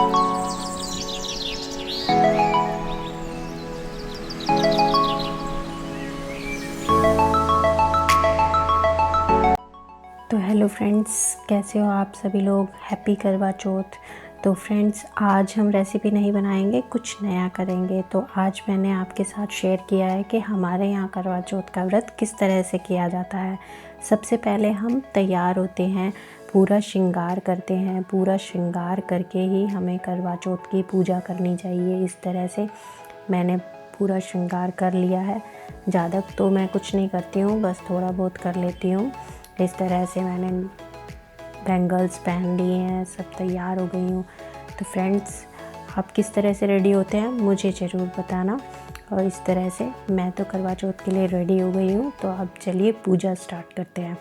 तो hello friends, कैसे हो आप सभी लोग। हैप्पी करवा चौथ। तो फ्रेंड्स, आज हम रेसिपी नहीं बनाएंगे, कुछ नया करेंगे। तो आज मैंने आपके साथ शेयर किया है कि हमारे यहाँ करवा चौथ का व्रत किस तरह से किया जाता है। सबसे पहले हम तैयार होते हैं, पूरा श्रृंगार करते हैं। पूरा श्रृंगार करके ही हमें करवा चौथ की पूजा करनी चाहिए। इस तरह से मैंने पूरा श्रृंगार कर लिया है। ज़्यादा तो मैं कुछ नहीं करती हूँ, बस थोड़ा बहुत कर लेती हूँ। इस तरह से मैंने बैंगल्स पहन लिए हैं, सब तैयार हो गई हूँ। तो फ्रेंड्स, आप किस तरह से रेडी होते हैं मुझे ज़रूर बताना। और इस तरह से मैं तो करवा चौथ के लिए रेडी हो गई हूँ। तो अब चलिए पूजा स्टार्ट करते हैं।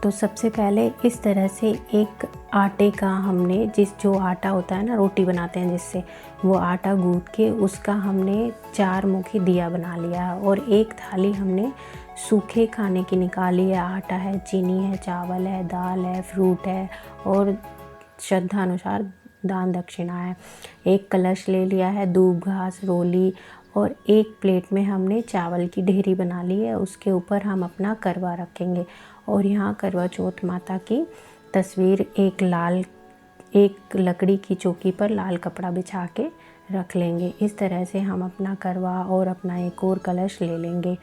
तो सबसे पहले इस तरह से एक आटे का हमने जो आटा होता है ना, रोटी बनाते हैं जिससे, वो आटा गूँथ के उसका हमने 4 मुखी दिया बना लिया है। और एक थाली हमने सूखे खाने की निकाली है। आटा है, चीनी है, चावल है, दाल है, फ्रूट है और श्रद्धा अनुसार दान दक्षिणा है। एक कलश ले लिया है, दूब घास, रोली, और एक प्लेट में हमने चावल की ढेरी बना ली है। उसके ऊपर हम अपना करवा रखेंगे। और यहाँ करवा चौथ माता की तस्वीर एक लकड़ी की चौकी पर लाल कपड़ा बिछा के रख लेंगे। इस तरह से हम अपना करवा और अपना एक और कलश ले लेंगे।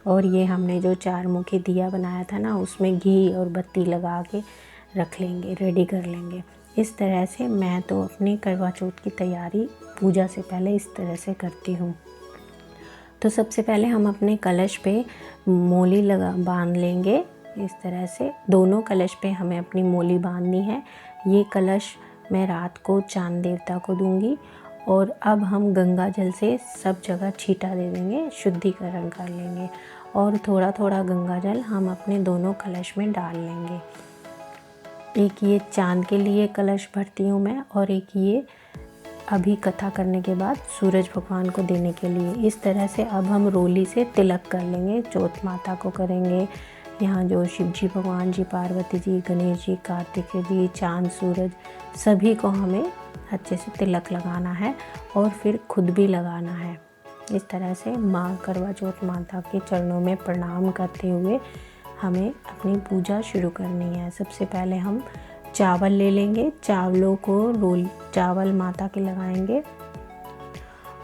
और ये हमने जो 4 मुखी दिया बनाया था ना, उसमें घी और बत्ती लगा के रख लेंगे, रेडी कर लेंगे। इस तरह से मैं तो अपनी करवा चौथ की तैयारी पूजा से पहले इस तरह से करती हूँ। तो सबसे पहले हम अपने कलश पे मोली बांध लेंगे। इस तरह से दोनों कलश पे हमें अपनी मोली बांधनी है। ये कलश मैं रात को चांद देवता को दूंगी। और अब हम गंगा जल से सब जगह छींटा दे देंगे, शुद्धिकरण कर लेंगे। और थोड़ा थोड़ा गंगा जल हम अपने दोनों कलश में डाल लेंगे। एक ये चांद के लिए कलश भरती हूँ मैं, और एक ये अभी कथा करने के बाद सूरज भगवान को देने के लिए। इस तरह से अब हम रोली से तिलक कर लेंगे, चौथ माता को करेंगे। यहाँ जो शिव जी, भगवान जी, पार्वती जी, गणेश जी, कार्तिकेय जी, चांद, सूरज, सभी को हमें अच्छे से तिलक लगाना है और फिर खुद भी लगाना है। इस तरह से माँ करवा चौथ माता के चरणों में प्रणाम करते हुए हमें अपनी पूजा शुरू करनी है। सबसे पहले हम चावल ले लेंगे, चावलों को चावल माता के लगाएंगे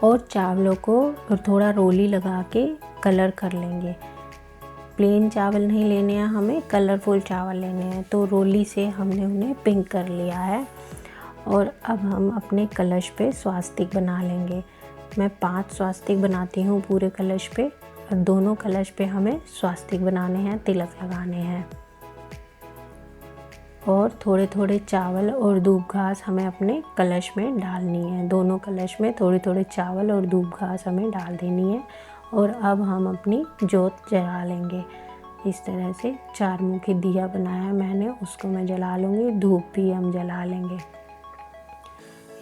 और चावलों को थोड़ा रोली लगा के कलर कर लेंगे। प्लेन चावल नहीं लेने हैं, हमें कलरफुल चावल लेने हैं। तो रोली से हमने उन्हें पिंक कर लिया है। और अब हम अपने कलश पे स्वास्तिक बना लेंगे। मैं 5 स्वास्तिक बनाती हूँ पूरे कलश पे, और दोनों कलश पे हमें स्वास्तिक बनाने हैं, तिलक लगाने हैं। और थोड़े थोड़े चावल और दूब घास हमें अपने कलश में डालनी है। दोनों कलश में थोड़े थोड़े चावल और दूब घास हमें डाल देनी है। और अब हम अपनी जोत जला लेंगे। इस तरह से 4 मुखी दिया बनाया मैंने, उसको मैं जला लूँगी। धूप भी हम जला लेंगे।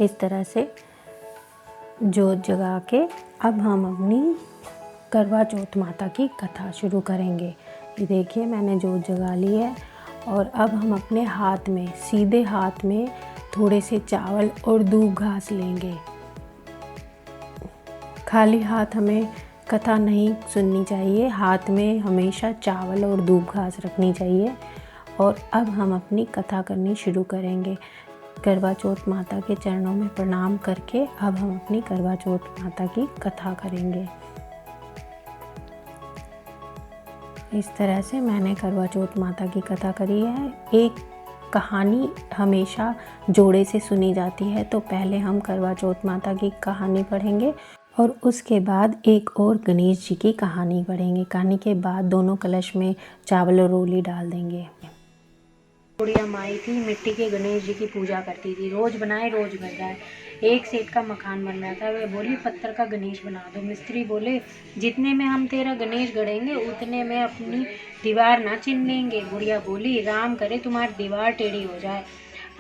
इस तरह से जोत जगा के अब हम अपनी करवा चौथ माता की कथा शुरू करेंगे। ये देखिए, मैंने जोत जगा ली है। और अब हम अपने हाथ में, सीधे हाथ में थोड़े से चावल और दूब घास लेंगे। खाली हाथ हमें कथा नहीं सुननी चाहिए, हाथ में हमेशा चावल और दूब घास रखनी चाहिए। और अब हम अपनी कथा करनी शुरू करेंगे। करवा चौथ माता के चरणों में प्रणाम करके अब हम अपनी करवा चौथ माता की कथा करेंगे। इस तरह से मैंने करवा चौथ माता की कथा करी है। एक कहानी हमेशा जोड़े से सुनी जाती है, तो पहले हम करवा चौथ माता की कहानी पढ़ेंगे और उसके बाद एक और गणेश जी की कहानी पढ़ेंगे। कहानी के बाद दोनों कलश में चावल और रोली डाल देंगे। बुढ़िया माई थी, मिट्टी के गणेश जी की पूजा करती थी। रोज बनाए रोज भर जाए। एक सेठ का मकान बन रहा था, वे बोली पत्थर का गणेश बना दो। मिस्त्री बोले जितने में हम तेरा गणेश गढ़ेंगे उतने में अपनी दीवार ना चिन लेंगे। बुढ़िया बोली राम करे तुम्हारी दीवार टेढ़ी हो जाए।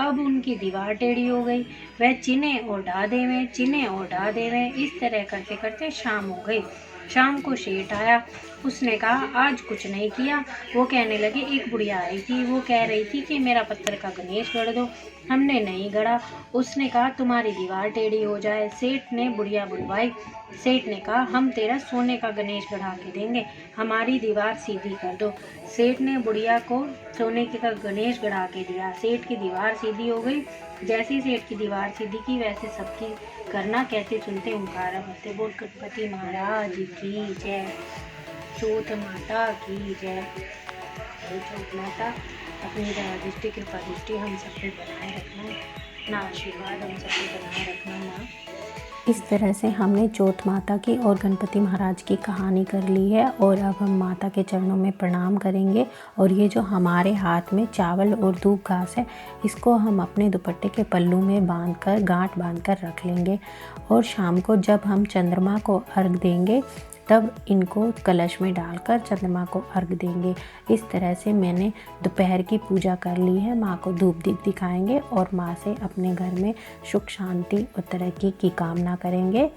अब उनकी दीवार टेढ़ी हो गई। वह चिने और ढा देवे, चिने और ढा देवे। इस तरह करते करते शाम हो गई। शाम को सेठ आया। उसने कहा आज कुछ नहीं किया। वो कहने लगे एक बुढ़िया आई थी, वो कह रही थी कि मेरा पत्थर का गणेश गढ़ दो। हमने नहीं गढ़ा। उसने कहा तुम्हारी दीवार टेढ़ी हो जाए। सेठ ने बुढ़िया बुलवाई। सेठ ने कहा हम तेरा सोने का गणेश गढ़ा के देंगे, हमारी दीवार सीधी कर दो। सेठ ने बुढ़िया को सोने का गणेश गढ़ा के दिया। सेठ की दीवार सीधी हो गई। जैसी सेठ की दीवार सीधी की वैसे सबकी करना। कहते सुनते ओंकारा भरते बोल गणपति महाराज की जय। चौथ माता की जय। चौथ माता अपनी दया दृष्टि कृपा दृष्टि हम सब पे बनाए रखना ना, आशीर्वाद हम सब पे बनाए रखना ना। इस तरह से हमने चौथ माता की और गणपति महाराज की कहानी कर ली है और अब हम माता के चरणों में प्रणाम करेंगे। और ये जो हमारे हाथ में चावल और धूप घास है, इसको हम अपने दुपट्टे के पल्लू में बांधकर गांठ बांधकर रख लेंगे। और शाम को जब हम चंद्रमा को अर्घ देंगे तब इनको कलश में डालकर चंद्रमा को अर्घ देंगे। इस तरह से मैंने दोपहर की पूजा कर ली है। माँ को धूप दीप दिखाएंगे और माँ से अपने घर में सुख शांति और तरक्की की कामना करेंगे।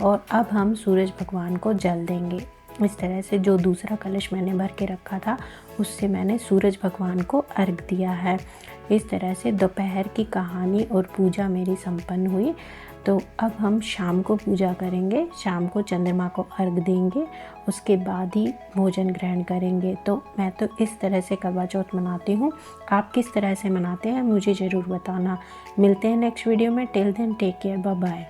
और अब हम सूरज भगवान को जल देंगे। इस तरह से जो दूसरा कलश मैंने भर के रखा था उससे मैंने सूरज भगवान को अर्घ दिया है। इस तरह से दोपहर की कहानी और पूजा मेरी संपन्न हुई। तो अब हम शाम को पूजा करेंगे, शाम को चंद्रमा को अर्घ देंगे, उसके बाद ही भोजन ग्रहण करेंगे। तो मैं तो इस तरह से करवा चौथ मनाती हूँ। आप किस तरह से मनाते हैं मुझे ज़रूर बताना। मिलते हैं नेक्स्ट वीडियो में। Till then take care, bye bye.